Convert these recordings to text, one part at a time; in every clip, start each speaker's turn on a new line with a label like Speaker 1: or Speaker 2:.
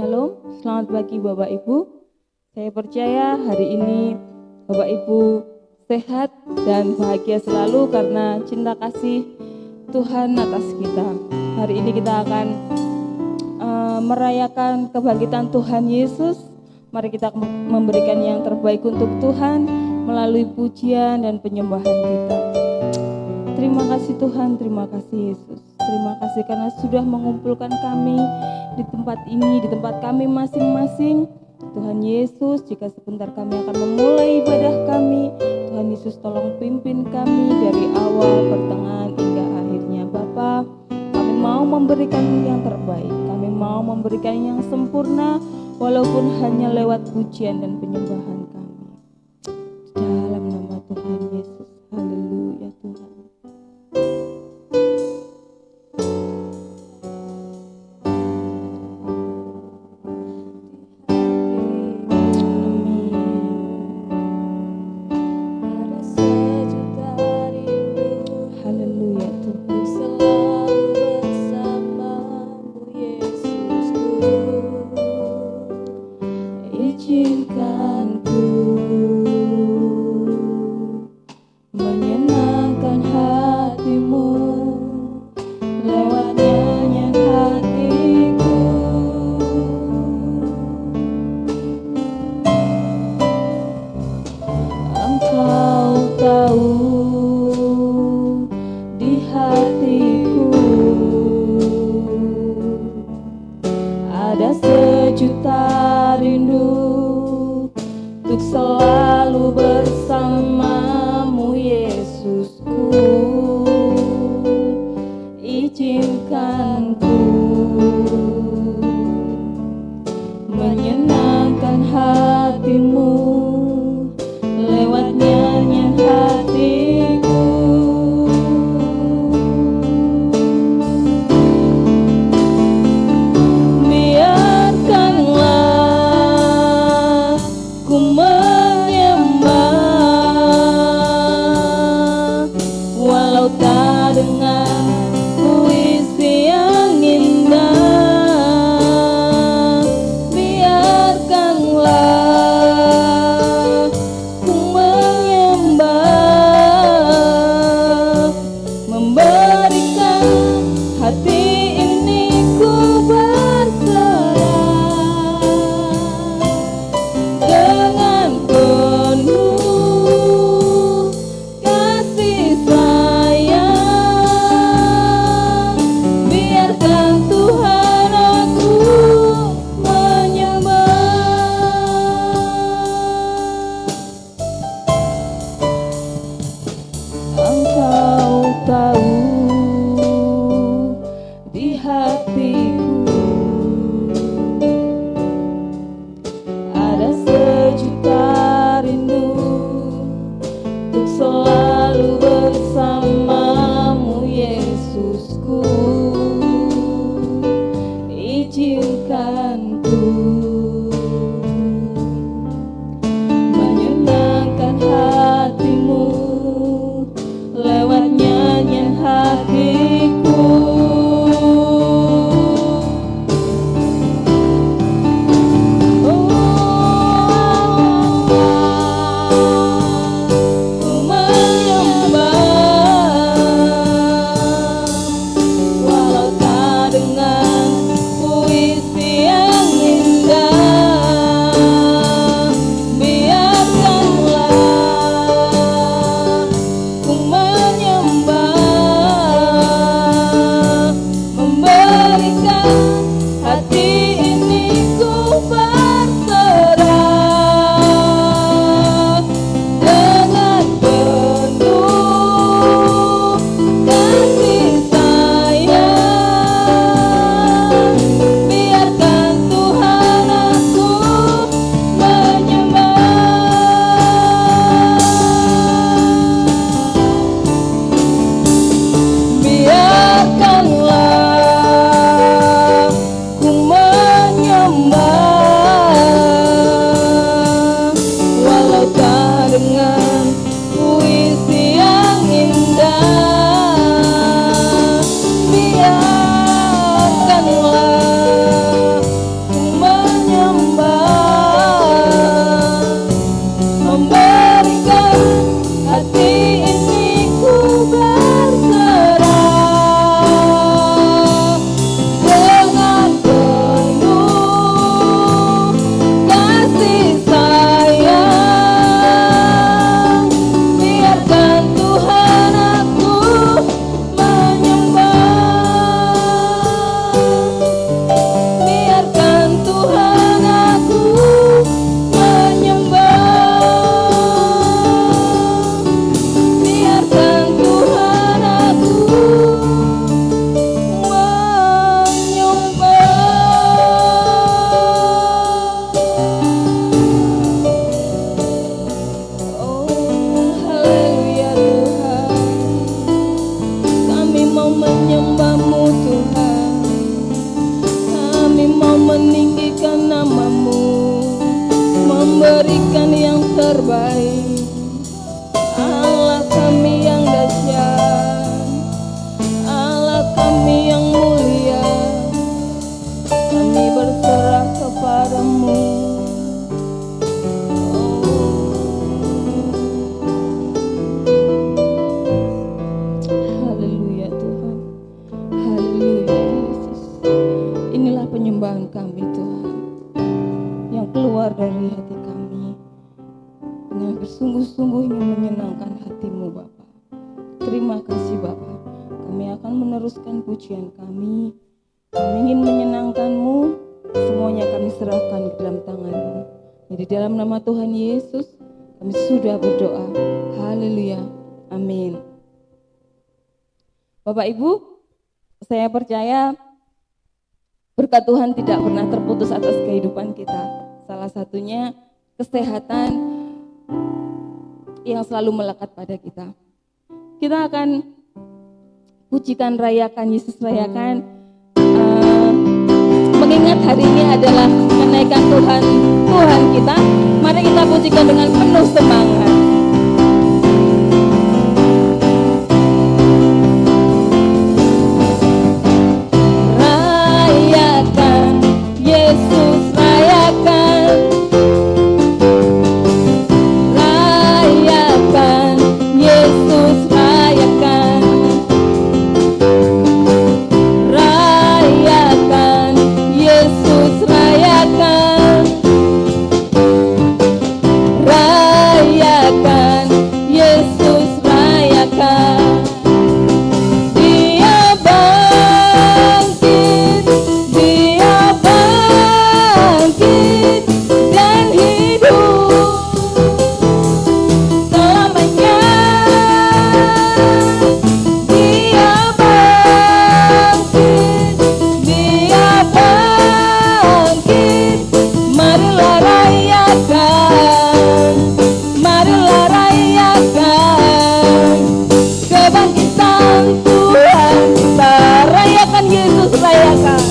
Speaker 1: Shalom, selamat pagi Bapak Ibu. Saya percaya hari ini Bapak Ibu sehat dan bahagia selalu karena cinta kasih Tuhan atas kita. Hari ini kita akan merayakan kebangkitan Tuhan Yesus. Mari kita memberikan yang terbaik untuk Tuhan melalui pujian dan penyembahan kita. Terima kasih Tuhan, terima kasih Yesus. Terima kasih karena sudah mengumpulkan kami di tempat ini, di tempat kami masing-masing. Tuhan Yesus, jika sebentar kami akan memulai ibadah kami, Tuhan Yesus tolong pimpin kami dari awal, pertengahan, hingga akhirnya. Bapa, kami mau memberikan yang terbaik, kami mau memberikan yang sempurna, walaupun hanya lewat pujian dan penyembahan kami. Di dalam nama Tuhan Yesus, haleluya Tuhan. Menyenangkan hatimu lewat nyanyian hati. baik, Allah kami yang dahsyat, Allah kami yang mulia, kami berserah kepadamu. Haleluya Tuhan, haleluya Yesus. Inilah penyembahan kami Tuhan, yang keluar dari hati kami dengan bersungguh-sungguh ingin menyenangkan hati-Mu Bapa. Terima kasih Bapa. Kami akan meneruskan pujian kami. Kami ingin menyenangkan-Mu. Semuanya kami serahkan ke dalam tangan-Mu. Di dalam nama Tuhan Yesus kami sudah berdoa. Haleluya. Amin. Bapak Ibu, saya percaya berkat Tuhan tidak pernah terputus atas kehidupan kita. Salah satunya kesehatan yang selalu melekat pada kita. Kita akan pujikan, rayakan, Yesus rayakan. Mengingat hari ini adalah kenaikan Tuhan kita. Mari kita pujikan dengan penuh semangat. Rayakan, Yesus rayakan. Rayakan, Yesus rayakan. Rayakan, Yesus rayakan. Rayakan, Yesus rayakan. Dia bangkit, Dia bangkit dan hidup selamanya. Dia bangkit, Dia bangkit. Marilah rayakan, marilah rayakan kebangkitan Tuhan kita. Rayakan, Yesus rayakan.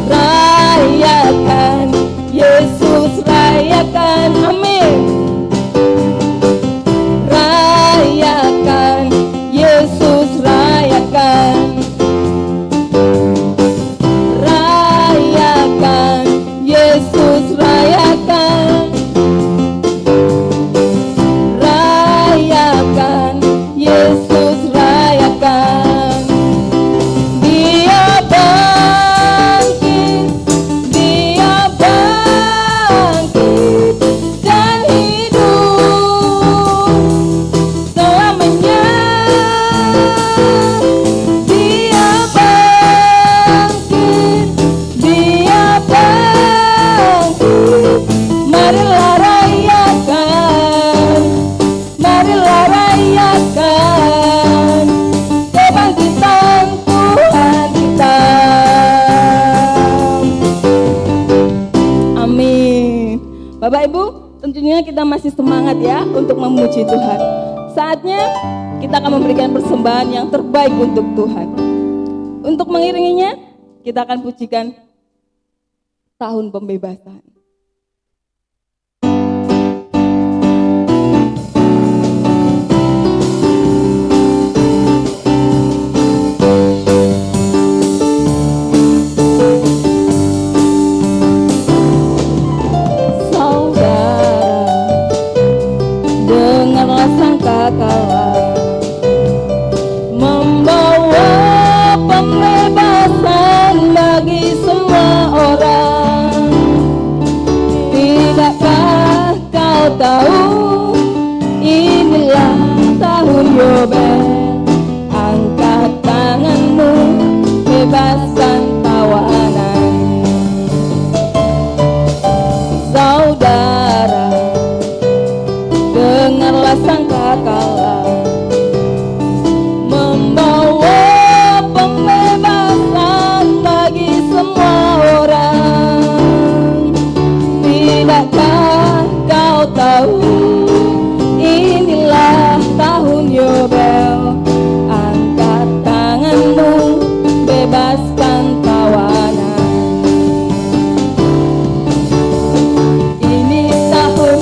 Speaker 1: Rayakan, Yesus rayakan. Amin. Rayakan, Yesus rayakan. Rayakan, Yesus rayakan. Rayakan, Yesus rayakan. Dia bangkit, Dia bangkit dan hidup selamanya. Dia bangkit, Dia bangkit. Marilah rayakan, marilah rayakan kebangkitan Tuhan kita. Amin. Bapak Ibu, tentunya kita masih semangat ya untuk memuji Tuhan. Saatnya kita akan memberikan persembahan yang terbaik untuk Tuhan. Untuk mengiringinya, kita akan pujikan Tahun Pembebasan. Saudara, dengarlah sangkakala membawa pembebasan bagi semua orang. Tidakkah kau tahu inilah tahun Yobel? Angkat tanganmu, bebaskan tawanan. Saudara, dengarlah sangkakala membawa pembebasan bagi semua orang. Tidakkah kau tahu inilah tahun Yobel? Angkat tanganmu, bebaskan tawanan. Ini tahun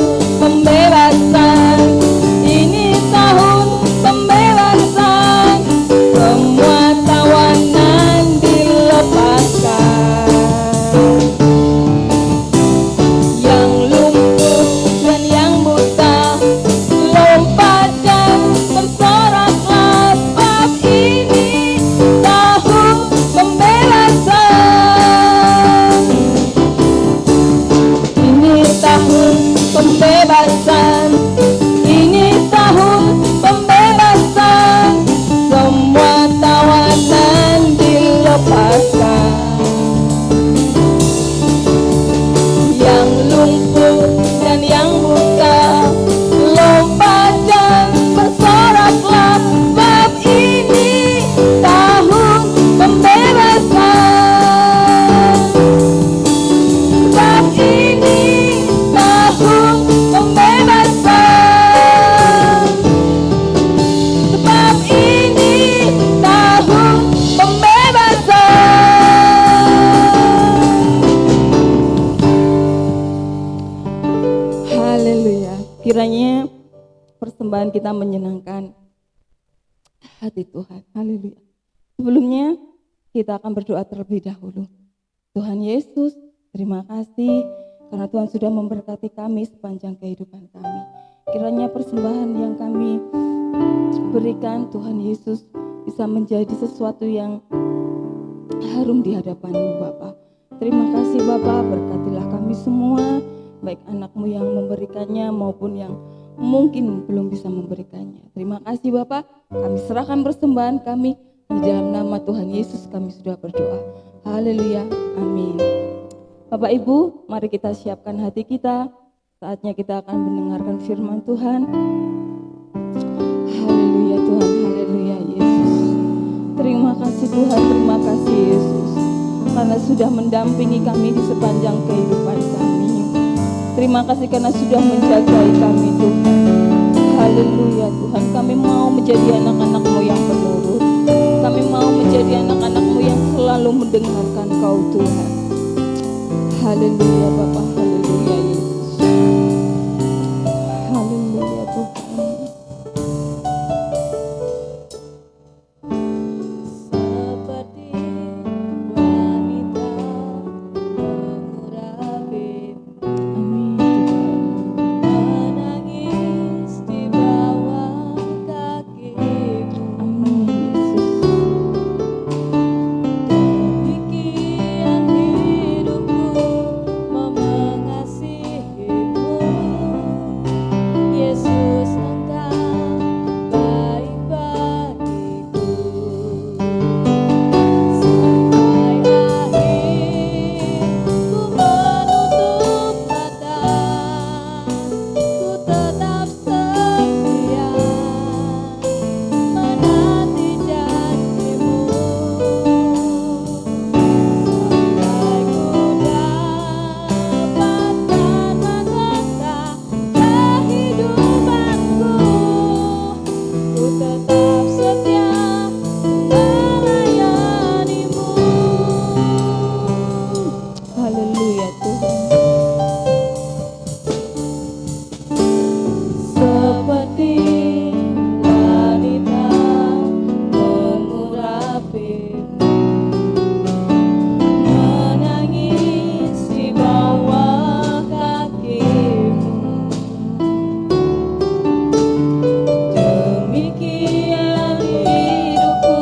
Speaker 1: Kiranya persembahan kita menyenangkan hati Tuhan. Haleluya. Sebelumnya kita akan berdoa terlebih dahulu. Tuhan Yesus, terima kasih karena Tuhan sudah memberkati kami sepanjang kehidupan kami. Kiranya persembahan yang kami berikan Tuhan Yesus bisa menjadi sesuatu yang harum di hadapan-Mu Bapa. Terima kasih Bapa, berkatilah kami semua, baik anak-Mu yang memberikannya maupun yang mungkin belum bisa memberikannya. Terima kasih Bapa, kami serahkan persembahan kami di dalam nama Tuhan Yesus kami sudah berdoa. Haleluya, amin. Bapak Ibu, mari kita siapkan hati kita. Saatnya kita akan mendengarkan firman Tuhan. Haleluya Tuhan, haleluya Yesus. Terima kasih Tuhan, terima kasih Yesus. Karena sudah mendampingi kami di sepanjang kehidupan kami. Terima kasih karena sudah menjagai kami Tuhan. Haleluya Tuhan, kami mau menjadi anak-anak-Mu yang penurut. Kami mau menjadi anak-anak-Mu yang selalu mendengarkan Kau Tuhan. Haleluya Bapa, haleluya Yesus. Haleluya Tuhan.
Speaker 2: Seperti wanita mengurapi,
Speaker 1: Amin Tuhan.
Speaker 2: menangis di bawah kaki-Mu.
Speaker 1: Amin Yesus.
Speaker 2: Demikian hidupku mengasihi-Mu. Yesus, Engkau baik bagiku. Sampai akhir ku menutup mata, ku tetap setia menanti janji-Mu. Sampai ku dapatkan mahkota kehidupanku, ku tetap setia melayani-Mu.
Speaker 1: Haleluya Tuhan.
Speaker 2: Seperti wanita mengurapi, menangis di bawah kaki-Mu. Demikian hidupku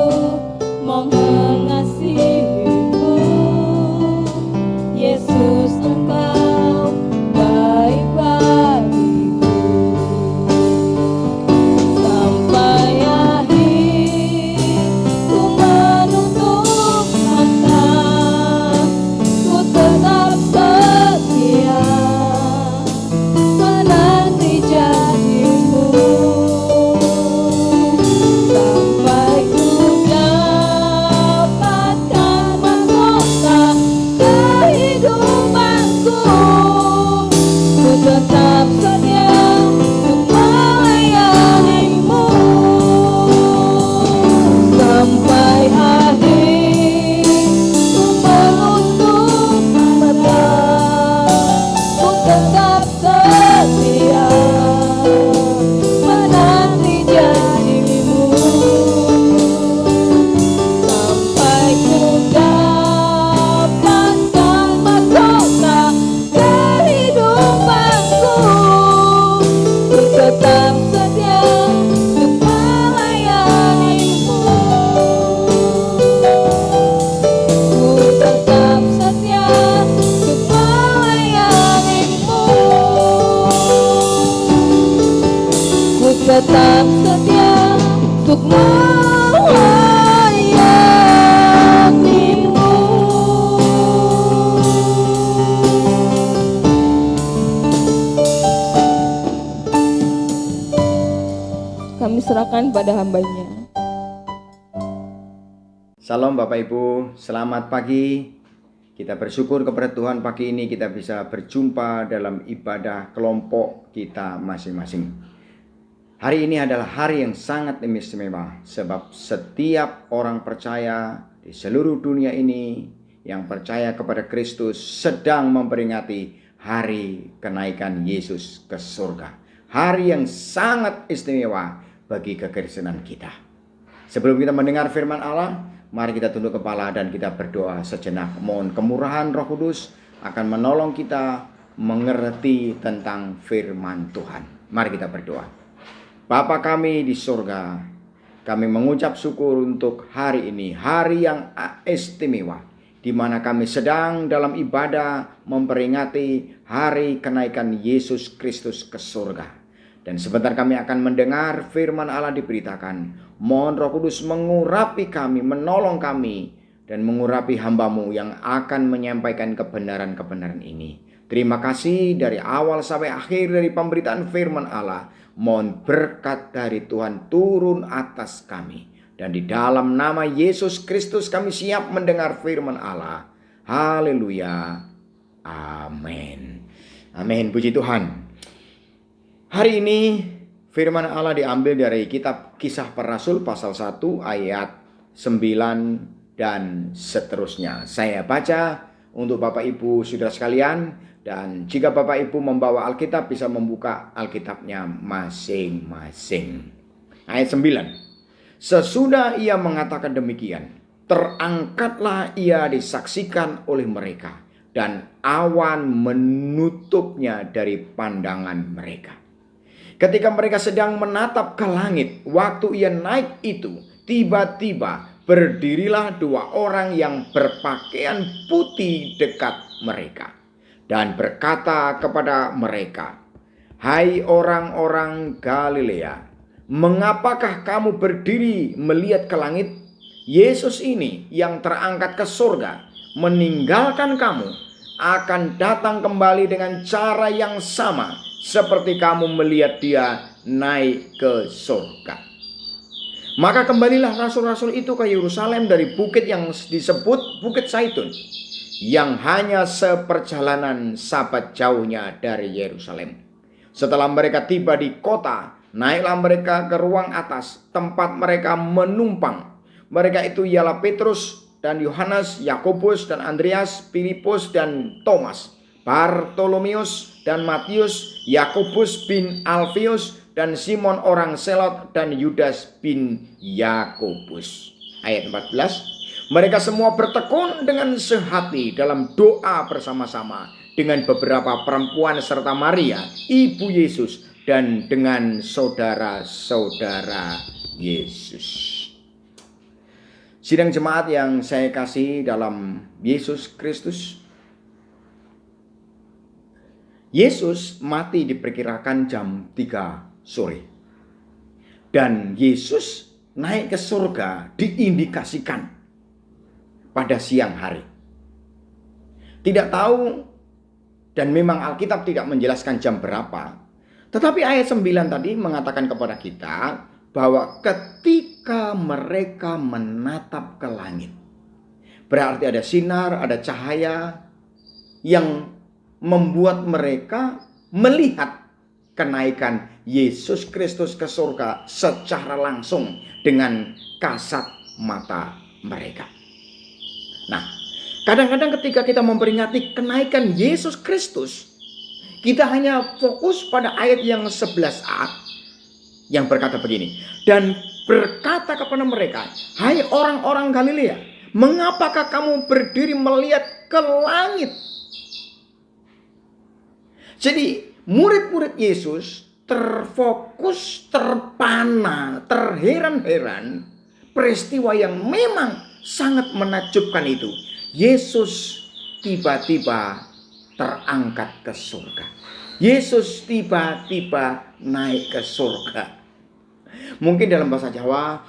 Speaker 2: mengasihi-Mu. Yesus, Engkau baik bagiku. Sampai akhir ku menutup mata, ku tetap setia menanti janji-Mu. Sampai ku dapatkan mahkota kehidupanku, ku tetap setia untuk melayani-Mu. Sampai akhir ku menutup mata, ku tetap setia menanti janji-Mu. Sampai ku dapatkan mahkota kehidupanku, ku tetap setia untuk melayani-Mu. Ku tetap setia untuk melayani-Mu. Ku tetap setia untuk melayani-Mu.
Speaker 1: Kami serahkan pada hamba-Nya.
Speaker 3: Salam Bapak Ibu, selamat pagi. Kita bersyukur kepada Tuhan pagi ini kita bisa berjumpa dalam ibadah kelompok kita masing-masing. Hari ini adalah hari yang sangat istimewa sebab setiap orang percaya di seluruh dunia ini yang percaya kepada Kristus sedang memperingati hari kenaikan Yesus ke surga. hari yang sangat istimewa bagi kekristenan kita. Sebelum kita mendengar firman Allah, mari kita tunduk kepala dan kita berdoa sejenak. Mohon kemurahan Roh Kudus akan menolong kita mengerti tentang firman Tuhan. Mari kita berdoa. Bapa kami di surga, kami mengucap syukur untuk hari ini, hari yang istimewa, di mana kami sedang dalam ibadah memperingati hari kenaikan Yesus Kristus ke surga. Dan sebentar kami akan mendengar firman Allah diberitakan. Mohon Roh Kudus mengurapi kami, menolong kami, dan mengurapi hamba-Mu yang akan menyampaikan kebenaran-kebenaran ini. Terima kasih dari awal sampai akhir dari pemberitaan firman Allah. Mohon berkat dari Tuhan turun atas kami. Dan di dalam nama Yesus Kristus kami siap mendengar firman Allah. Haleluya. Amin. Amin. Puji Tuhan. Hari ini firman Allah diambil dari kitab Kisah Para Rasul pasal 1 ayat 9 dan seterusnya. Saya baca untuk Bapak Ibu Saudara sekalian, dan jika Bapak Ibu membawa Alkitab bisa membuka Alkitabnya masing-masing. Ayat 9. Sesudah ia mengatakan demikian, terangkatlah ia disaksikan oleh mereka, dan awan menutupnya dari pandangan mereka. Ketika mereka sedang menatap ke langit, waktu ia naik itu, tiba-tiba berdirilah dua orang yang berpakaian putih dekat mereka, dan berkata kepada mereka, "Hai orang-orang Galilea, mengapakah kamu berdiri melihat ke langit? Yesus ini yang terangkat ke surga, meninggalkan kamu, akan datang kembali dengan cara yang sama seperti kamu melihat dia naik ke surga." Maka kembalilah rasul-rasul itu ke Yerusalem dari bukit yang disebut Bukit Zaitun, yang hanya seperjalanan sabat jauhnya dari Yerusalem. Setelah mereka tiba di kota, naiklah mereka ke ruang atas, tempat mereka menumpang. Mereka itu ialah Petrus dan Yohanes, Yakobus dan Andreas, Filipus dan Thomas, Bartolomeus dan Matius, Yakobus bin Alfius dan Simon orang Selot dan Yudas bin Yakobus. Ayat 14. Mereka semua bertekun dengan sehati dalam doa bersama-sama dengan beberapa perempuan serta Maria, ibu Yesus, dan dengan saudara-saudara Yesus. Sidang jemaat yang saya kasih dalam Yesus Kristus, Yesus mati diperkirakan jam 3 sore. Dan Yesus naik ke surga diindikasikan pada siang hari. Tidak tahu, dan memang Alkitab tidak menjelaskan jam berapa. Tetapi ayat 9 tadi mengatakan kepada kita bahwa ketika mereka menatap ke langit, berarti ada sinar, ada cahaya yang membuat mereka melihat kenaikan Yesus Kristus ke surga secara langsung dengan kasat mata mereka. Nah, kadang-kadang ketika kita memperingati kenaikan Yesus Kristus, kita hanya fokus pada ayat yang 11a yang berkata begini, dan berkata kepada mereka, "Hai orang-orang Galilea, mengapakah kamu berdiri melihat ke langit?" Jadi murid-murid Yesus terfokus, terpana, terheran-heran peristiwa yang memang sangat menakjubkan itu. Yesus tiba-tiba terangkat ke surga. Yesus tiba-tiba naik ke surga. Mungkin dalam bahasa Jawa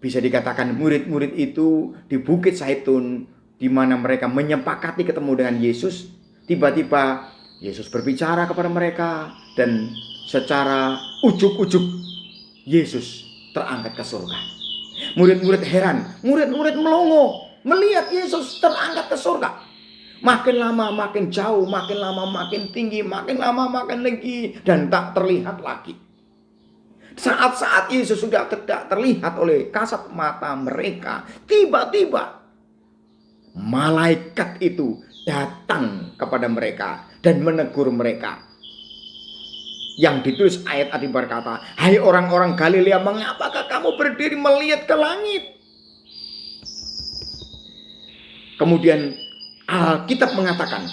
Speaker 3: bisa dikatakan murid-murid itu di Bukit Zaitun, di mana mereka menyepakati ketemu dengan Yesus. Tiba-tiba Yesus berbicara kepada mereka, dan secara ujuk-ujuk Yesus terangkat ke surga. Murid-murid heran, murid-murid melongo melihat Yesus terangkat ke surga. Makin lama makin jauh, makin lama makin tinggi, makin lama makin tinggi, dan tak terlihat lagi. Saat-saat Yesus sudah tidak terlihat oleh kasat mata mereka, tiba-tiba malaikat itu datang kepada mereka dan menegur mereka. Yang ditulis ayat tadi berkata, "Hai orang-orang Galilea, mengapakah kamu berdiri melihat ke langit?" Kemudian Alkitab mengatakan,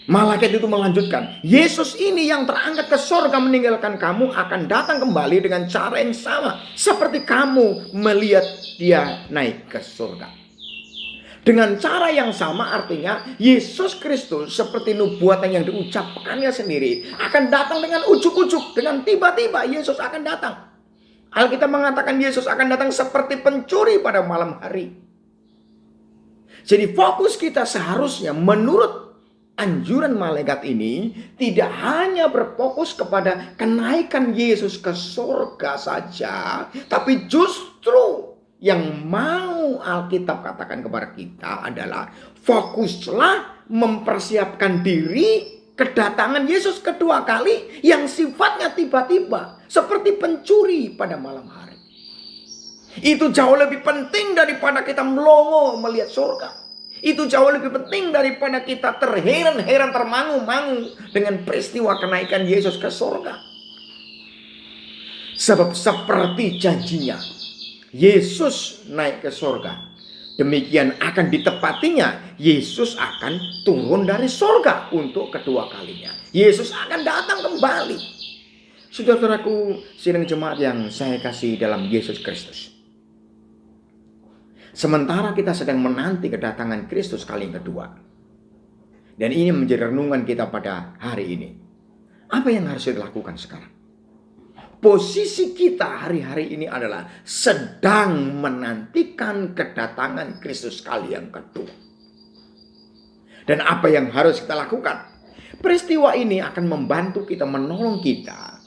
Speaker 3: malaikat itu melanjutkan, Yesus ini yang terangkat ke sorga meninggalkan kamu akan datang kembali dengan cara yang sama seperti kamu melihat dia naik ke sorga. Dengan cara yang sama artinya Yesus Kristus seperti nubuatan yang diucapkannya sendiri akan datang dengan ujuk-ujuk, dengan tiba-tiba Yesus akan datang. Alkitab mengatakan Yesus akan datang seperti pencuri pada malam hari. Jadi fokus kita seharusnya menurut anjuran malaikat ini tidak hanya berfokus kepada kenaikan Yesus ke surga saja, tapi justru yang mau Alkitab katakan kepada kita adalah fokuslah mempersiapkan diri kedatangan Yesus kedua kali yang sifatnya tiba-tiba seperti pencuri pada malam hari. Itu jauh lebih penting daripada kita melongo melihat surga. Itu jauh lebih penting daripada kita terheran-heran, termangu-mangu dengan peristiwa kenaikan Yesus ke surga. Sebab seperti janjinya, Yesus naik ke surga, demikian akan ditepatinya Yesus akan turun dari surga untuk kedua kalinya. Yesus akan datang kembali. Saudara-saudaraku, sidang jemaat yang saya kasih dalam Yesus Kristus, sementara kita sedang menanti kedatangan Kristus kali yang kedua, dan ini menjadi renungan kita pada hari ini, apa yang harus kita lakukan sekarang? Posisi kita hari-hari ini adalah sedang menantikan kedatangan Kristus kali yang kedua. Dan apa yang harus kita lakukan? Peristiwa ini akan membantu kita, menolong kita.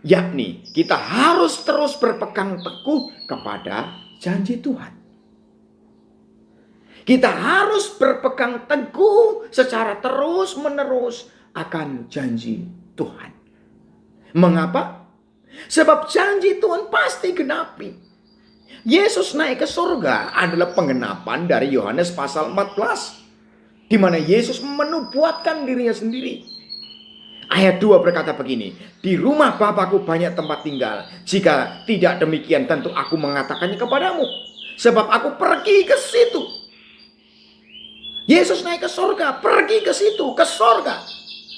Speaker 3: Yakni kita harus terus berpegang teguh kepada janji Tuhan. Kita harus berpegang teguh secara terus-menerus akan janji Tuhan. Mengapa? Sebab janji Tuhan pasti genapi. Yesus naik ke surga adalah penggenapan dari Yohanes pasal 14. Di mana Yesus menubuatkan dirinya sendiri. Ayat 2 berkata begini, di rumah Bapakku banyak tempat tinggal. Jika tidak demikian tentu aku mengatakannya kepadamu. Sebab aku pergi ke situ. Yesus naik ke surga, pergi ke situ, ke surga.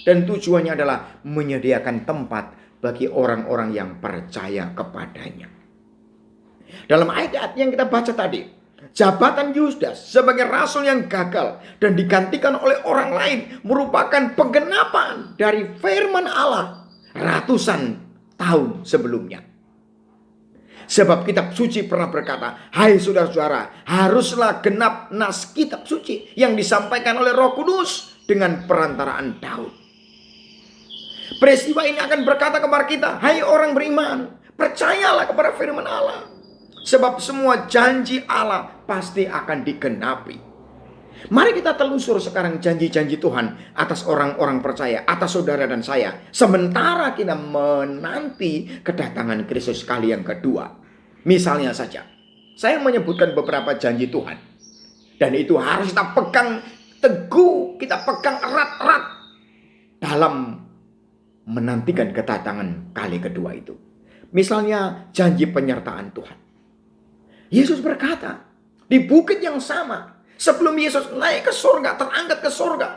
Speaker 3: Dan tujuannya adalah menyediakan tempat bagi orang-orang yang percaya kepadanya. Dalam ayat yang kita baca tadi, jabatan Yudas sebagai rasul yang gagal dan digantikan oleh orang lain merupakan penggenapan dari firman Allah ratusan tahun sebelumnya. Sebab kitab suci pernah berkata, hai saudara-saudara, haruslah genap nas kitab suci yang disampaikan oleh Roh Kudus dengan perantaraan Daud. Peristiwa ini akan berkata kepada kita, hai orang beriman, percayalah kepada firman Allah. Sebab semua janji Allah pasti akan digenapi. Mari kita telusur sekarang janji-janji Tuhan atas orang-orang percaya, atas saudara dan saya. Sementara kita menanti kedatangan Kristus kali yang kedua. Misalnya saja, saya menyebutkan beberapa janji Tuhan. Dan itu harus kita pegang teguh, kita pegang erat-erat dalam menantikan kedatangan kali kedua itu. Misalnya janji penyertaan Tuhan. Yesus berkata di bukit yang sama sebelum Yesus naik ke surga, terangkat ke surga,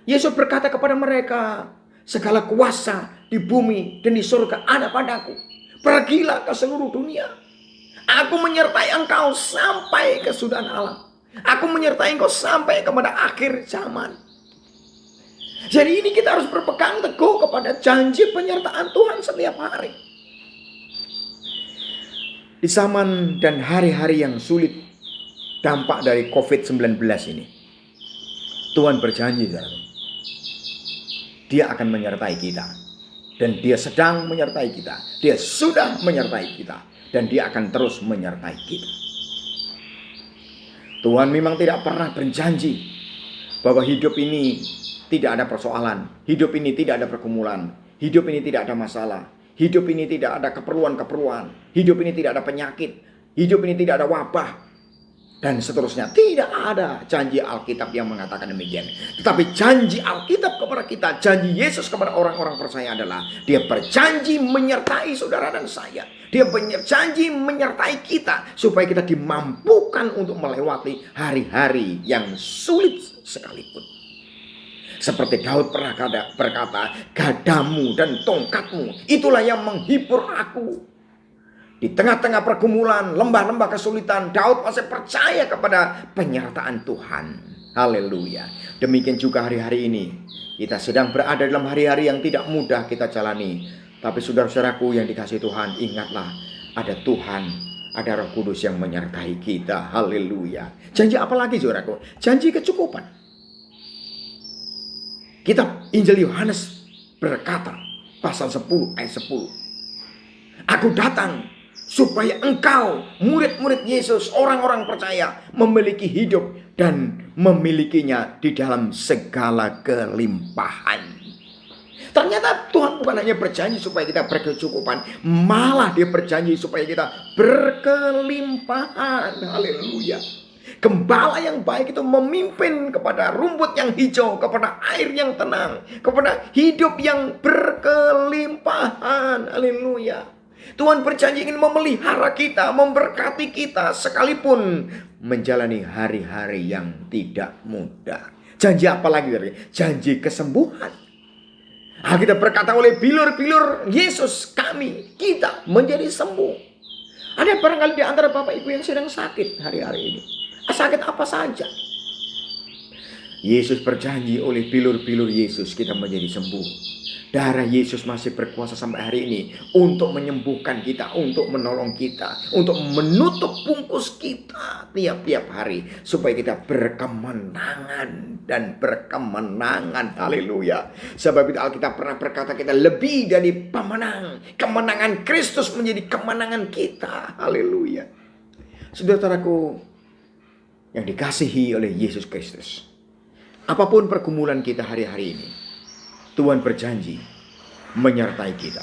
Speaker 3: Yesus berkata kepada mereka, segala kuasa di bumi dan di surga ada padaku. Pergilah ke seluruh dunia. Aku menyertai engkau sampai kesudahan alam. Aku menyertai engkau sampai kepada akhir zaman. Jadi ini kita harus berpegang teguh kepada janji penyertaan Tuhan setiap hari. Di zaman dan hari-hari yang sulit dampak dari COVID-19 ini, Tuhan berjanji, Dia akan menyertai kita. Dan Dia sedang menyertai kita. Dia sudah menyertai kita. Dan Dia akan terus menyertai kita. Tuhan memang tidak pernah berjanji bahwa hidup ini tidak ada persoalan, hidup ini tidak ada pergumulan, hidup ini tidak ada masalah, hidup ini tidak ada keperluan-keperluan, hidup ini tidak ada penyakit, hidup ini tidak ada wabah. dan seterusnya. Tidak ada janji Alkitab yang mengatakan demikian. Tetapi janji Alkitab kepada kita, janji Yesus kepada orang-orang percaya adalah Dia berjanji menyertai saudara dan saya. Dia berjanji menyertai kita supaya kita dimampukan untuk melewati hari-hari yang sulit sekalipun. Seperti Daud pernah berkata, gadamu dan tongkatmu itulah yang menghibur aku. Di tengah-tengah pergumulan, lembah-lembah kesulitan, Daud masih percaya kepada penyertaan Tuhan. Haleluya. Demikian juga hari-hari ini. Kita sedang berada dalam hari-hari yang tidak mudah kita jalani. Tapi saudara-saudaraku yang dikasihi Tuhan, ingatlah ada Tuhan, ada Roh Kudus yang menyertai kita. Haleluya. Janji apa lagi saudaraku? Janji kecukupan. Kitab Injil Yohanes berkata, pasal 10 ayat 10. Aku datang supaya engkau, murid-murid Yesus, orang-orang percaya, memiliki hidup dan memilikinya di dalam segala kelimpahan. Ternyata Tuhan bukan hanya berjanji supaya kita berkecukupan, malah Dia berjanji supaya kita berkelimpahan. Haleluya. Gembala yang baik itu memimpin kepada rumput yang hijau, kepada air yang tenang, kepada hidup yang berkelimpahan. Haleluya. Tuhan berjanji ingin memelihara kita, memberkati kita, sekalipun menjalani hari-hari yang tidak mudah. Janji apa lagi? Janji kesembuhan. Alkitab berkata, oleh bilur-bilur Yesus kita menjadi sembuh. Ada barangkali di antara Bapak Ibu yang sedang sakit hari-hari ini. Sakit apa saja. Yesus berjanji oleh bilur-bilur Yesus kita menjadi sembuh. Darah Yesus masih berkuasa sampai hari ini untuk menyembuhkan kita, untuk menolong kita, untuk menutup bungkus kita tiap-tiap hari supaya kita berkemenangan dan berkemenangan. Haleluya. Sebab itu Alkitab pernah berkata kita lebih dari pemenang. Kemenangan Kristus menjadi kemenangan kita. Haleluya. Saudara-saudaraku yang dikasihi oleh Yesus Kristus, apapun pergumulan kita hari-hari ini, Tuhan berjanji menyertai kita.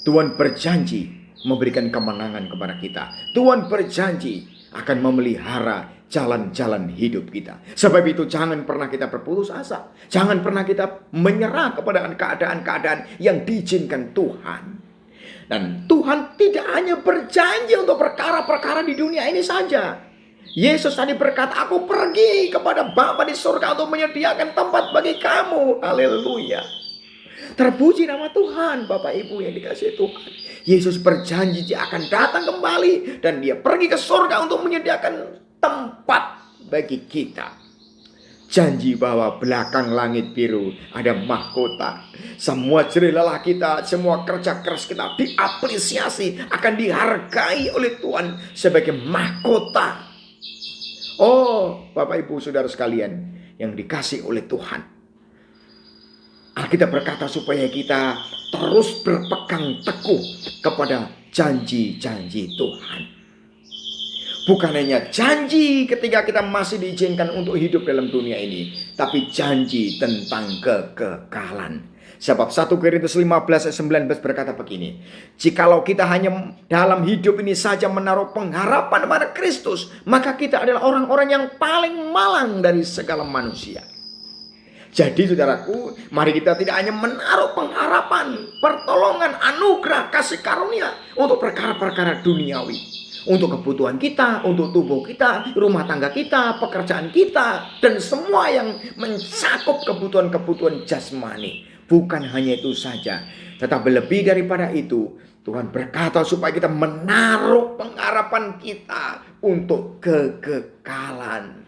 Speaker 3: Tuhan berjanji memberikan kemenangan kepada kita. Tuhan berjanji akan memelihara jalan-jalan hidup kita. Sebab itu jangan pernah kita berputus asa. Jangan pernah kita menyerah kepada keadaan-keadaan yang diizinkan Tuhan. Dan Tuhan tidak hanya berjanji untuk perkara-perkara di dunia ini saja. Yesus tadi berkata, aku pergi kepada Bapa di surga untuk menyediakan tempat bagi kamu. Haleluya. Terpuji nama Tuhan, Bapak Ibu yang dikasihi Tuhan. Yesus berjanji Dia akan datang kembali dan Dia pergi ke surga untuk menyediakan tempat bagi kita. Janji bahwa belakang langit biru ada mahkota. Semua jerih lelah kita, semua kerja keras kita diapresiasi, akan dihargai oleh Tuhan sebagai mahkota. Oh, Bapak Ibu Saudara sekalian yang dikasih oleh Tuhan, Alkitab berkata supaya kita terus berpegang teguh kepada janji-janji Tuhan. Bukan hanya janji ketika kita masih diizinkan untuk hidup dalam dunia ini, tapi janji tentang kekekalan. Sebab 1 Korintus 15 ayat 19 berkata begini, jikalau kita hanya dalam hidup ini saja menaruh pengharapan pada Kristus, maka kita adalah orang-orang yang paling malang dari segala manusia. Jadi saudaraku, mari kita tidak hanya menaruh pengharapan, pertolongan, anugerah, kasih karunia untuk perkara-perkara duniawi. Untuk kebutuhan kita, untuk tubuh kita, rumah tangga kita, pekerjaan kita, dan semua yang mencakup kebutuhan-kebutuhan jasmani. Bukan hanya itu saja, tetapi lebih daripada itu, Tuhan berkata supaya kita menaruh pengharapan kita untuk kekekalan.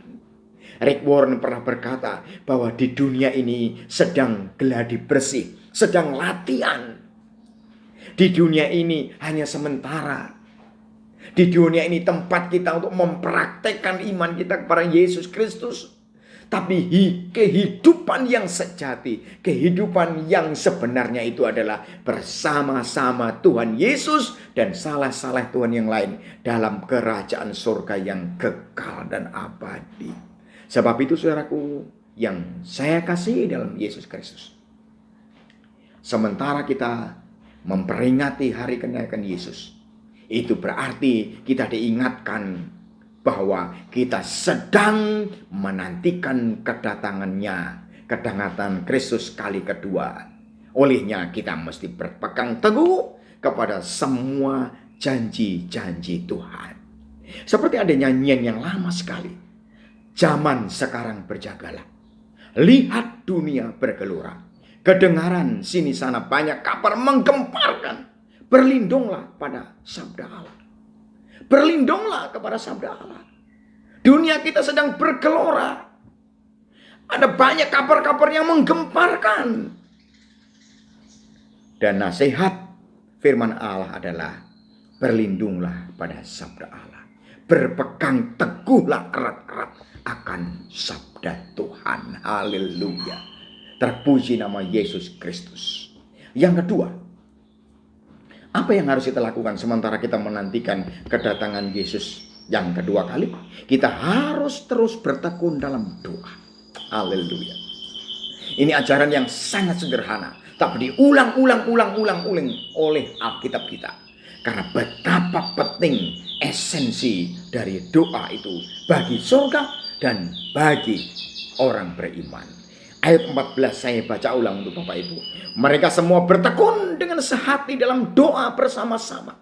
Speaker 3: Rick Warren pernah berkata bahwa di dunia ini sedang geladi bersih, sedang latihan. Di dunia ini hanya sementara. Di dunia ini tempat kita untuk mempraktekkan iman kita kepada Yesus Kristus. Tapi kehidupan yang sejati, kehidupan yang sebenarnya itu adalah bersama-sama Tuhan Yesus dan salah-salah Tuhan yang lain dalam kerajaan surga yang kekal dan abadi. Sebab itu saudaraku yang saya kasihi dalam Yesus Kristus, sementara kita memperingati hari kenaikan Yesus, itu berarti kita diingatkan bahwa kita sedang menantikan kedatangan Kristus kali kedua. Olehnya kita mesti berpegang teguh kepada semua janji-janji Tuhan. Seperti ada nyanyian yang lama sekali. Zaman sekarang berjagalah. Lihat dunia bergelora. Kedengaran sini sana banyak kabar menggemparkan. Berlindunglah pada sabda Allah. Berlindunglah kepada sabda Allah. Dunia kita sedang bergelora. Ada banyak kabar-kabar yang menggemparkan. Dan nasihat firman Allah adalah berlindunglah pada sabda Allah. Berpegang teguhlah erat-erat akan sabda Tuhan. Haleluya. Terpuji nama Yesus Kristus. Yang kedua, apa yang harus kita lakukan sementara kita menantikan kedatangan Yesus yang kedua kali? Kita harus terus bertekun dalam doa. Haleluya. Ini ajaran yang sangat sederhana, tapi diulang-ulang oleh Alkitab kita. Karena betapa penting esensi dari doa itu bagi surga dan bagi orang beriman. Ayat 14 saya baca ulang untuk Bapak Ibu. Mereka semua bertekun dengan sehati dalam doa bersama-sama.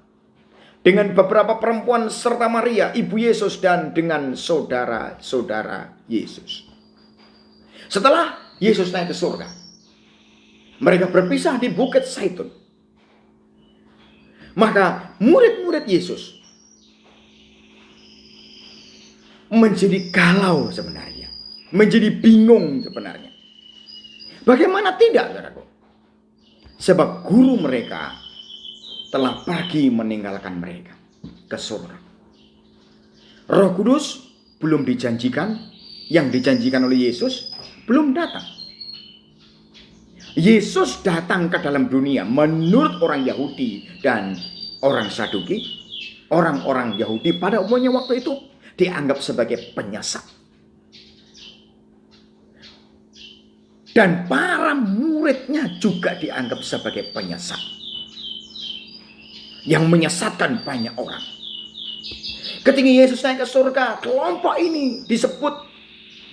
Speaker 3: Dengan beberapa perempuan serta Maria, ibu Yesus, dan dengan saudara-saudara Yesus. Setelah Yesus naik ke surga, mereka berpisah di Bukit Zaitun. Maka murid-murid Yesus menjadi galau sebenarnya. Menjadi bingung sebenarnya. Bagaimana tidak, saudaraku? Sebab guru mereka telah pergi meninggalkan mereka ke surga. Roh Kudus belum dijanjikan, yang dijanjikan oleh Yesus belum datang. Yesus datang ke dalam dunia menurut orang Yahudi dan orang Saduki. Orang-orang Yahudi pada umumnya waktu itu dianggap sebagai penyesat. Dan para muridnya juga dianggap sebagai penyesat. Yang menyesatkan banyak orang. Ketika Yesus naik ke surga, kelompok ini disebut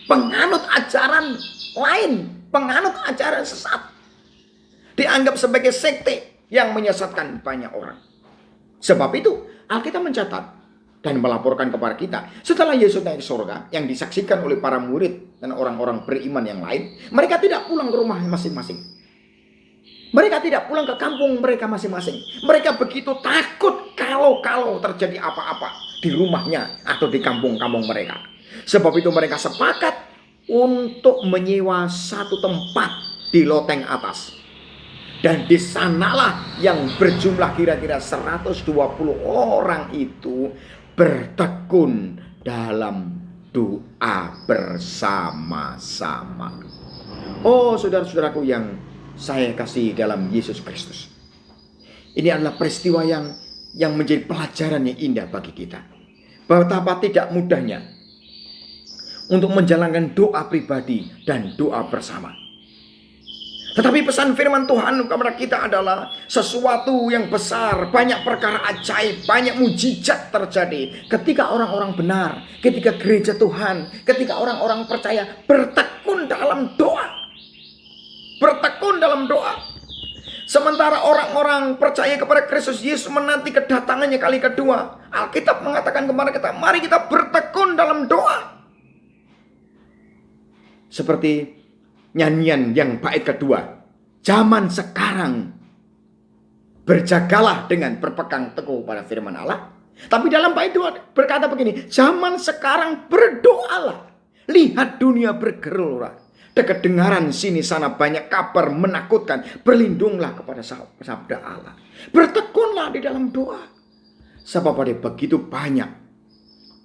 Speaker 3: penganut ajaran lain. Penganut ajaran sesat. Dianggap sebagai sekte yang menyesatkan banyak orang. Sebab itu Alkitab mencatat dan melaporkan kepada kita, setelah Yesus naik ke surga, yang disaksikan oleh para murid dan orang-orang beriman yang lain, mereka tidak pulang ke rumah masing-masing. Mereka tidak pulang ke kampung mereka masing-masing. Mereka begitu takut kalau terjadi apa-apa di rumahnya atau di kampung-kampung mereka. Sebab itu mereka sepakat untuk menyewa satu tempat di loteng atas. Dan di sanalah yang berjumlah kira-kira 120 orang itu bertekun dalam doa bersama-sama. Oh, saudara-saudaraku yang saya kasih dalam Yesus Kristus. Ini adalah peristiwa yang menjadi pelajaran yang indah bagi kita. Betapa tidak mudahnya untuk menjalankan doa pribadi dan doa bersama. Tetapi pesan firman Tuhan kepada kita adalah sesuatu yang besar, banyak perkara ajaib, banyak mujizat terjadi ketika orang-orang benar, ketika gereja Tuhan, ketika orang-orang percaya bertekun dalam doa. Bertekun dalam doa. Sementara orang-orang percaya kepada Kristus Yesus menanti kedatangannya kali kedua, Alkitab mengatakan kepada kita, mari kita bertekun dalam doa. Seperti nyanyian yang bait kedua, zaman sekarang berjagalah dengan berpegang teguh pada firman Allah. Tapi dalam bait dua berkata begini, zaman sekarang berdoalah, lihat dunia bergelora, kedengaran sini sana banyak kabar menakutkan, berlindunglah kepada sabda Allah, bertekunlah di dalam doa. Sebab ada begitu banyak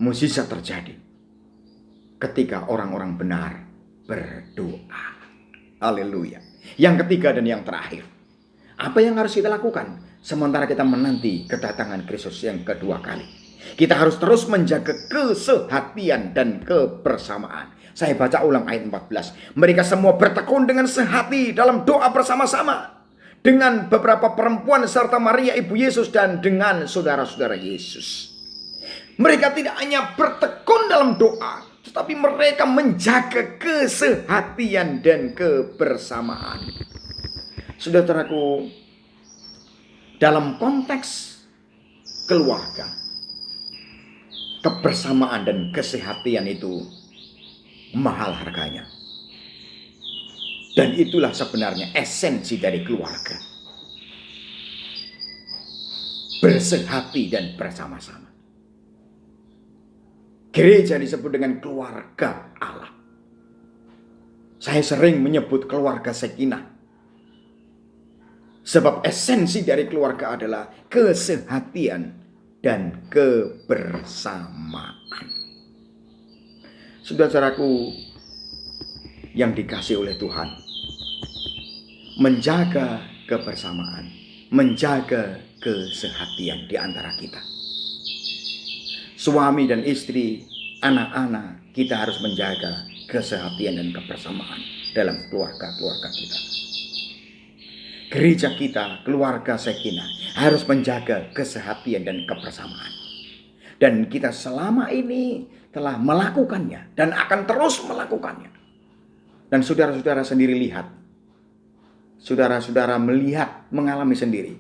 Speaker 3: mukjizat terjadi ketika orang-orang benar berdoa. Haleluya. Yang ketiga dan yang terakhir, apa yang harus kita lakukan sementara kita menanti kedatangan Kristus yang kedua kali? Kita harus terus menjaga kesehatian dan kebersamaan. Saya baca ulang ayat 14. Mereka semua bertekun dengan sehati dalam doa bersama-sama dengan beberapa perempuan serta Maria ibu Yesus dan dengan saudara-saudara Yesus. Mereka tidak hanya bertekun dalam doa, tetapi mereka menjaga kesehatian dan kebersamaan. Saudaraku, dalam konteks keluarga, kebersamaan dan kesehatian itu mahal harganya. Dan itulah sebenarnya esensi dari keluarga. Bersehati dan bersama-sama. Gereja disebut dengan keluarga Allah. Saya sering menyebut keluarga Sakinah. Sebab esensi dari keluarga adalah kesehatian dan kebersamaan. Saudara-saudaraku yang dikasih oleh Tuhan, menjaga kebersamaan, menjaga kesehatian di antara kita. Suami dan istri, anak-anak, kita harus menjaga kesehatian dan kebersamaan dalam keluarga-keluarga kita. Gereja kita, keluarga Sakinah, harus menjaga kesehatian dan kebersamaan. Dan kita selama ini telah melakukannya dan akan terus melakukannya. Dan saudara-saudara sendiri lihat, saudara-saudara melihat, mengalami sendiri.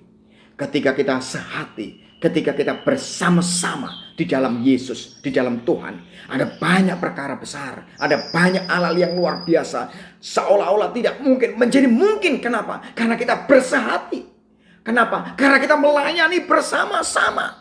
Speaker 3: Ketika kita sehati, ketika kita bersama-sama di dalam Yesus, di dalam Tuhan, ada banyak perkara besar, ada banyak hal yang luar biasa, seolah-olah tidak mungkin menjadi mungkin. Kenapa? Karena kita bersehati. Kenapa? Karena kita melayani bersama-sama.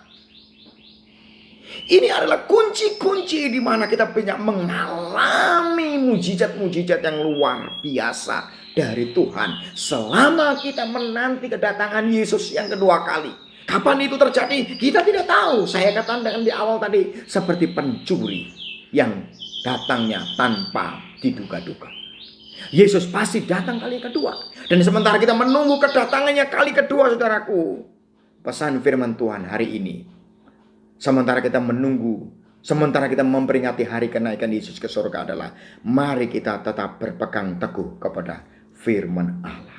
Speaker 3: Ini adalah kunci-kunci di mana kita banyak mengalami mujizat-mujizat yang luar biasa dari Tuhan selama kita menanti kedatangan Yesus yang kedua kali. Kapan itu terjadi? Kita tidak tahu. Saya katakan di awal tadi, seperti pencuri yang datangnya tanpa diduga-duga. Yesus pasti datang kali kedua. Dan sementara kita menunggu kedatangannya kali kedua, saudaraku, pesan firman Tuhan hari ini, sementara kita menunggu, sementara kita memperingati hari kenaikan Yesus ke surga adalah, mari kita tetap berpegang teguh kepada firman Allah.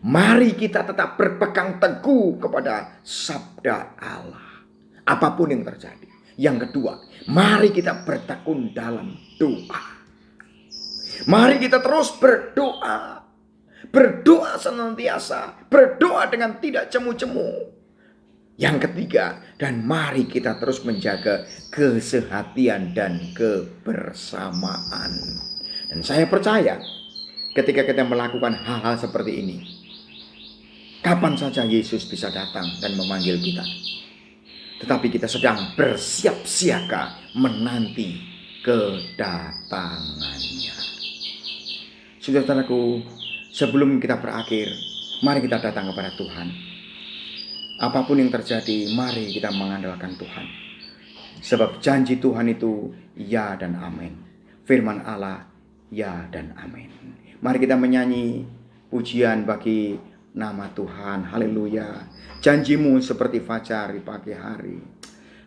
Speaker 3: Mari kita tetap berpegang teguh kepada sabda Allah. Apapun yang terjadi. Yang kedua, mari kita bertekun dalam doa. Mari kita terus berdoa. Berdoa senantiasa. Berdoa dengan tidak cemu-cemu. Yang ketiga, dan mari kita terus menjaga kesehatian dan kebersamaan. Dan saya percaya ketika kita melakukan hal-hal seperti ini, kapan saja Yesus bisa datang dan memanggil kita. Tetapi kita sedang bersiap siaga menanti kedatangannya. Saudara-saudaraku, sebelum kita berakhir, mari kita datang kepada Tuhan. Apapun yang terjadi, mari kita mengandalkan Tuhan. Sebab janji Tuhan itu ya dan amin. Firman Allah ya dan amin. Mari kita menyanyi pujian bagi nama Tuhan. Haleluya. Janjimu seperti fajar di pagi hari.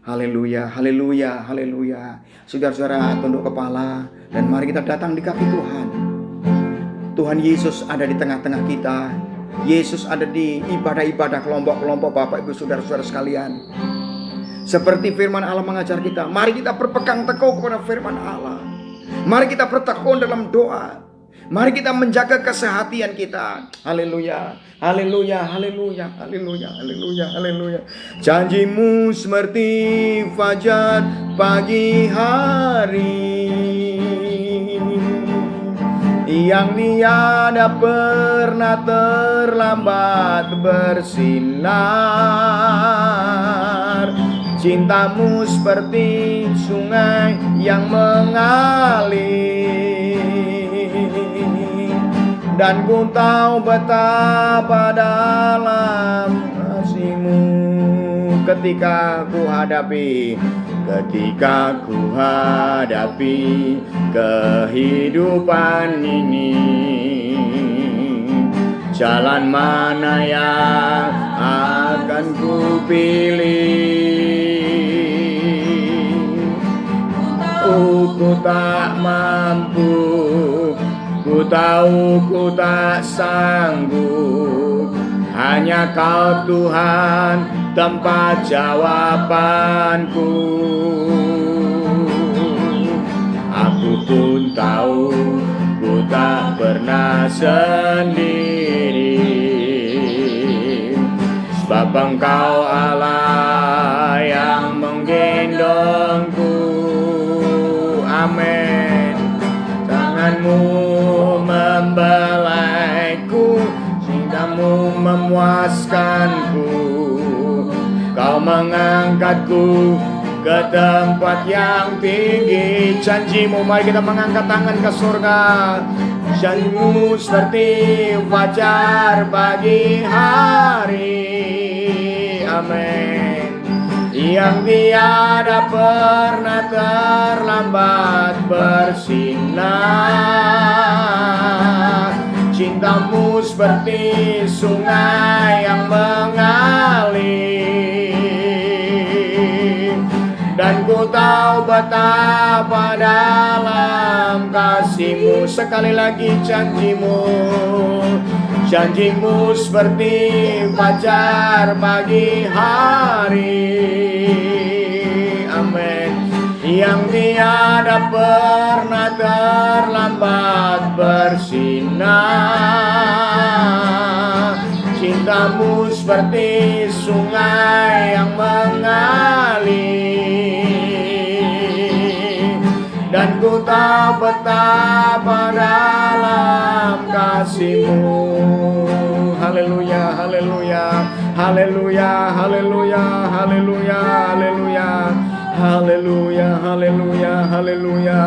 Speaker 3: Haleluya, haleluya, haleluya. Saudara-saudara, tunduk kepala dan mari kita datang di kaki Tuhan. Tuhan Yesus ada di tengah-tengah kita. Yesus ada di ibadah-ibadah kelompok-kelompok Bapak Ibu Saudara-saudara sekalian. Seperti firman Allah mengajar kita, mari kita berpegang teguh kepada firman Allah. Mari kita bertekun dalam doa. Mari kita menjaga kesehatian kita. Haleluya, haleluya, haleluya, haleluya, haleluya, haleluya. Janjimu seperti fajar pagi hari, yang tiada pernah terlambat bersinar. Cintamu seperti sungai yang mengalir, dan ku tahu betapa dalam kasih-Mu. Ketika ku hadapi kehidupan ini, jalan mana yang akan ku pilih? Ku tak mampu, ku tahu ku tak sanggup. Hanya Kau Tuhan tempat jawabanku. Aku pun tahu ku tak pernah sendiri, sebab Engkau Allah yang menggendongku. Amin. Tanganmu membelaiku, cintamu memuaskanku. Kau mengangkatku ke tempat yang tinggi. Janjimu, mari kita mengangkat tangan ke surga. Janjimu seperti fajar pagi hari. Amin. Yang tiada pernah terlambat bersinar. Cintamu seperti sungai yang mengalir, dan ku tahu betapa dalam kasih-Mu. Sekali lagi janji-Mu, janji-Mu seperti fajar pagi hari. Amin. Yang tiada pernah terlambat bersinar. Cintamu seperti sungai yang mengalir, dan ku tahu betapa dalam kasih-Mu. Haleluya, haleluya, haleluya, haleluya, haleluya, haleluya, haleluya, haleluya, haleluya.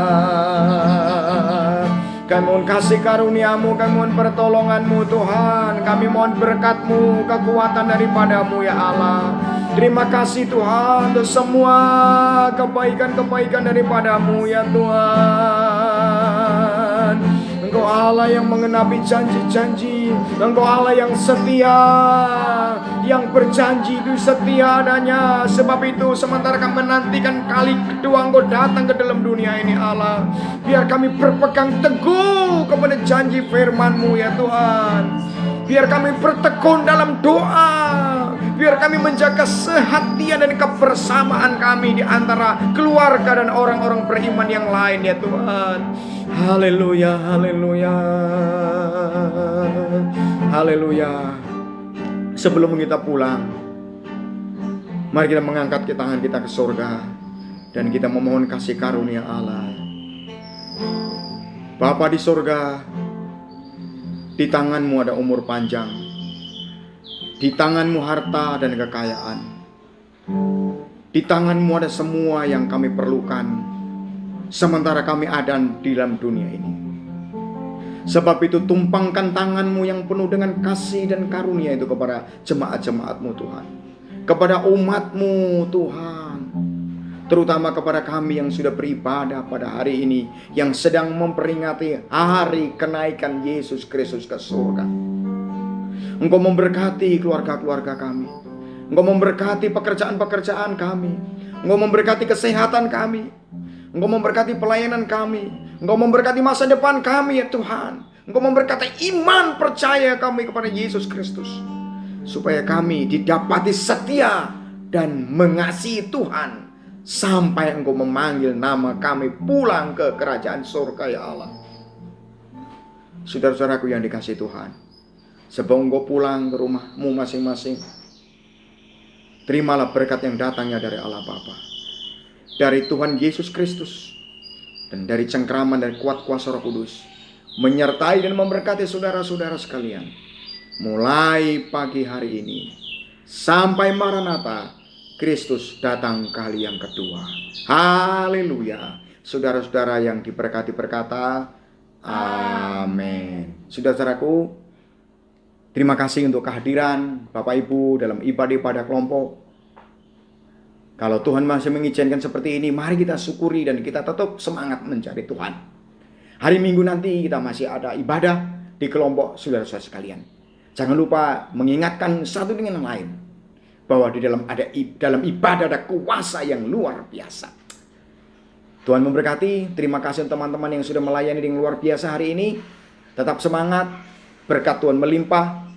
Speaker 3: Kami mohon kasih karunia-Mu, kami mohon pertolongan-Mu Tuhan. Kami mohon berkat-Mu, kekuatan daripada-Mu ya Allah. Terima kasih Tuhan untuk semua kebaikan-kebaikan daripada-Mu ya Tuhan. Engkau Allah yang mengenapi janji-janji. Engkau Allah yang setia, yang berjanji itu setia adanya. Sebab itu sementara kami menantikan kali kedua Engkau datang ke dalam dunia ini Allah, biar kami berpegang teguh kepada janji firman-Mu ya Tuhan. Biar kami bertekun dalam doa, biar kami menjaga sehatian dan kebersamaan kami di antara keluarga dan orang-orang beriman yang lain ya Tuhan. Haleluya, haleluya, haleluya. Sebelum kita pulang, mari kita mengangkat tangan kita ke surga dan kita memohon kasih karunia Allah. Bapa di surga, di tangan-Mu ada umur panjang, di tangan-Mu harta dan kekayaan, di tangan-Mu ada semua yang kami perlukan sementara kami ada di dalam dunia ini. Sebab itu tumpangkan tangan-Mu yang penuh dengan kasih dan karunia itu kepada jemaat-jemaat-Mu Tuhan, kepada umat-Mu Tuhan, terutama kepada kami yang sudah beribadah pada hari ini, yang sedang memperingati hari kenaikan Yesus Kristus ke surga. Engkau memberkati keluarga-keluarga kami, Engkau memberkati pekerjaan-pekerjaan kami, Engkau memberkati kesehatan kami, Engkau memberkati pelayanan kami, Engkau memberkati masa depan kami ya Tuhan. Engkau memberkati iman percaya kami kepada Yesus Kristus, supaya kami didapati setia dan mengasihi Tuhan sampai Engkau memanggil nama kami pulang ke kerajaan surga ya Allah. Saudara-saudaraku yang dikasihi Tuhan, sebelum Engkau pulang ke rumahmu masing-masing, terimalah berkat yang datangnya dari Allah Bapa, dari Tuhan Yesus Kristus, dan dari cengkraman dan kuat kuasa Roh Kudus, menyertai dan memberkati saudara-saudara sekalian, mulai pagi hari ini sampai Maranatha, Kristus datang kali yang kedua. Haleluya. Saudara-saudara yang diberkati berkata, amin. Saudara-saudaraku, terima kasih untuk kehadiran Bapak Ibu dalam ibadah-ibadah kelompok. Kalau Tuhan masih mengizinkan seperti ini, mari kita syukuri dan kita tetap semangat mencari Tuhan. Hari Minggu nanti kita masih ada ibadah di kelompok saudara-saudara sekalian. Jangan lupa mengingatkan satu dengan yang lain, bahwa di dalam ibadah ada kuasa yang luar biasa. Tuhan memberkati. Terima kasih teman-teman yang sudah melayani dengan luar biasa hari ini. Tetap semangat. Berkat Tuhan melimpah.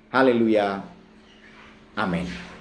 Speaker 3: Haleluya. Amin.